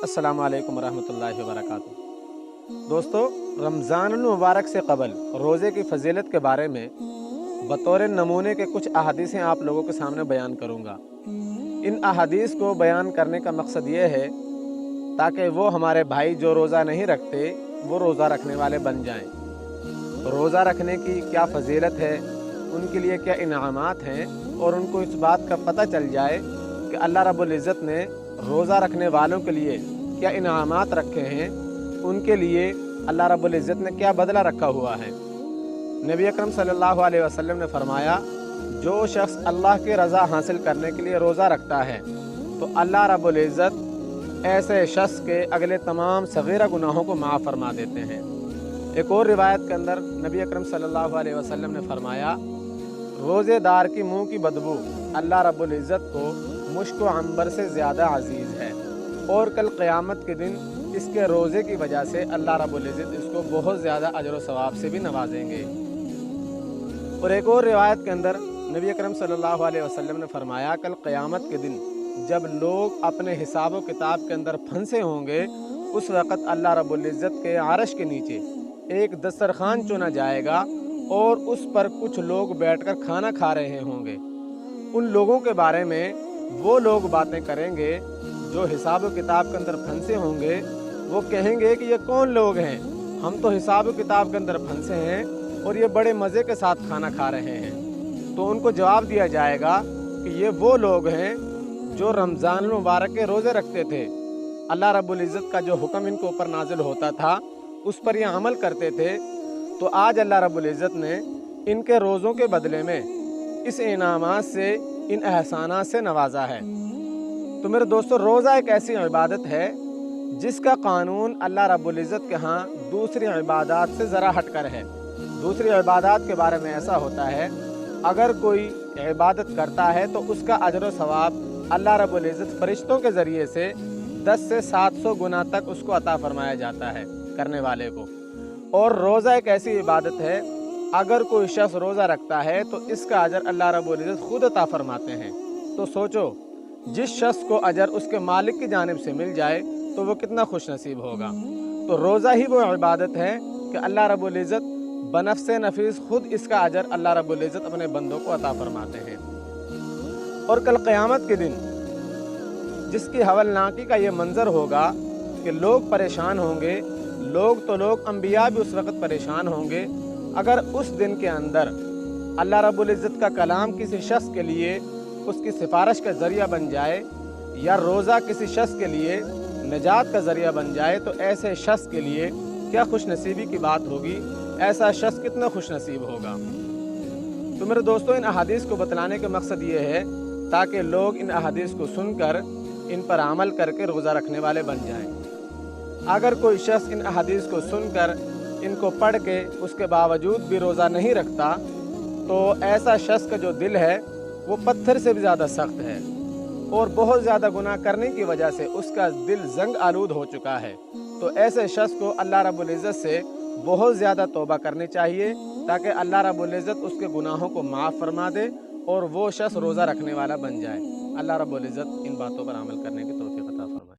अस्सलामु अलैकुम रहमतुल्लाहि व बरकातुहू। दोस्तों, रमज़ानुल मुबारक से क़बल रोज़े की फ़जीलत के बारे में बतौर नमूने के कुछ अहादीसें आप लोगों के सामने बयान करूँगा। इन अहादीस को बयान करने का मकसद ये है ताकि वो हमारे भाई जो रोज़ा नहीं रखते वो रोज़ा रखने वाले बन जाएं। रोज़ा रखने की क्या फ़जीलत है, उनके लिए क्या इनामात हैं, और उनको इस बात का पता चल जाए कि अल्लाह रब्बुल इज़्ज़त ने रोज़ा रखने वालों के लिए क्या इनामात रखे हैं, उनके लिए अल्लाह रब्बुल इज़्ज़त ने क्या बदला रखा हुआ है। नबी अकरम सल्लल्लाहु अलैहि वसल्लम ने फरमाया, जो शख्स अल्लाह की रज़ा हासिल करने के लिए रोज़ा रखता है तो अल्लाह रब्बुल इज़्ज़त ऐसे शख्स के अगले तमाम सगीरा गुनाहों को माफ़ फरमा देते हैं। एक और रिवायत के अंदर नबी अकरम सल्लल्लाहु अलैहि वसल्लम ने फरमाया, रोज़ेदार की मुँह की बदबू अल्लाह रब्बुल इज़्ज़त को मुश्क व अंबर से ज़्यादा अजीज़ है, और कल क़यामत के दिन इसके रोज़े की वजह से अल्लाह रब्बुल इज़्ज़त इसको बहुत ज़्यादा अजर व सवाब से भी नवाजेंगे। और एक और रिवायत के अंदर नबी अकरम सल्लल्लाहु अलैहि वसल्लम ने फरमाया, कल क़यामत के दिन जब लोग अपने हिसाब व किताब के अंदर फंसे होंगे, उस वक़्त अल्लाह रब्बुल इज़्ज़त के आरश के नीचे एक दस्तरखान चुना जाएगा और उस पर कुछ लोग बैठकर खाना खा रहे होंगे। उन लोगों के बारे में वो लोग बातें करेंगे जो हिसाब किताब के अंदर फंसे होंगे। वो कहेंगे कि ये कौन लोग हैं, हम तो हिसाब किताब के अंदर फंसे हैं और ये बड़े मज़े के साथ खाना खा रहे हैं। तो उनको जवाब दिया जाएगा कि ये वो लोग हैं जो रमज़ान मुबारक के रोज़े रखते थे। अल्लाह रब्बुल इज़्ज़त का जो हुक्म इनके ऊपर नाजिल होता था उस पर ये अमल करते थे। तो आज अल्लाह रब्बुल इज़्ज़त ने इनके रोज़ों के बदले में इस इनामात से, इन एहसानात से नवाजा है। तो मेरे दोस्तों, रोज़ा एक ऐसी इबादत है जिसका कानून अल्लाह रब्बुल इज़्ज़त के यहाँ दूसरी इबादत से ज़रा हटकर है। दूसरी इबादत के बारे में ऐसा होता है, अगर कोई इबादत करता है तो उसका अजर व सवाब अल्लाह रब्बुल इज़्ज़त फ़रिश्तों के ज़रिए से 10 से 700 गुना तक उसको अता फरमाया जाता है करने वाले को। और रोज़ा एक ऐसी इबादत है, अगर कोई शख्स रोज़ा रखता है तो इसका अजर अल्लाह रब्बुल इज़्ज़त खुद अता फरमाते हैं। तो सोचो, जिस शख्स को अजर उसके मालिक की जानिब से मिल जाए तो वो कितना खुश नसीब होगा। तो रोज़ा ही वो इबादत है कि अल्लाह रब्बुल इज़्ज़त बनफ़्से नफीस खुद इसका अजर अल्लाह रब्बुल इज़्ज़त अपने बंदों को अता फरमाते हैं। और कल क़यामत के दिन जिसकी हवलनाकी का ये मंज़र होगा कि लोग परेशान होंगे, लोग तो लोग, अंबिया भी उस वक़्त परेशान होंगे। अगर उस दिन के अंदर अल्लाह रब्बुल इज़्ज़त का कलाम किसी शख्स के लिए उसकी सिफारिश का ज़रिया बन जाए, या रोज़ा किसी शख्स के लिए निजात का ज़रिया बन जाए, तो ऐसे शख्स के लिए क्या खुश नसीबी की बात होगी, ऐसा शख्स कितना खुश नसीब होगा। तो मेरे दोस्तों, इन अहादीस को बतलाने का मकसद ये है ताकि लोग इन अहादीस को सुनकर इन पर अमल करके रोज़ा रखने वाले बन जाएं। अगर कोई शख्स इन अहादीस को सुनकर इनको पढ़ के उसके बावजूद भी रोज़ा नहीं रखता, तो ऐसा शख्स का जो दिल है वो पत्थर से भी ज़्यादा सख्त है और बहुत ज़्यादा गुनाह करने की वजह से उसका दिल जंग आलूद हो चुका है। तो ऐसे शख्स को अल्लाह रब्बुल इज़्ज़त से बहुत ज़्यादा तौबा करनी चाहिए ताकि अल्लाह रब्बुल इज़्ज़त उसके गुनाहों को माफ़ फरमा दे और वो शख्स रोज़ा रखने वाला बन जाए। अल्लाह रब्बुल इज़्ज़त इन बातों पर अमल करने की तौफीक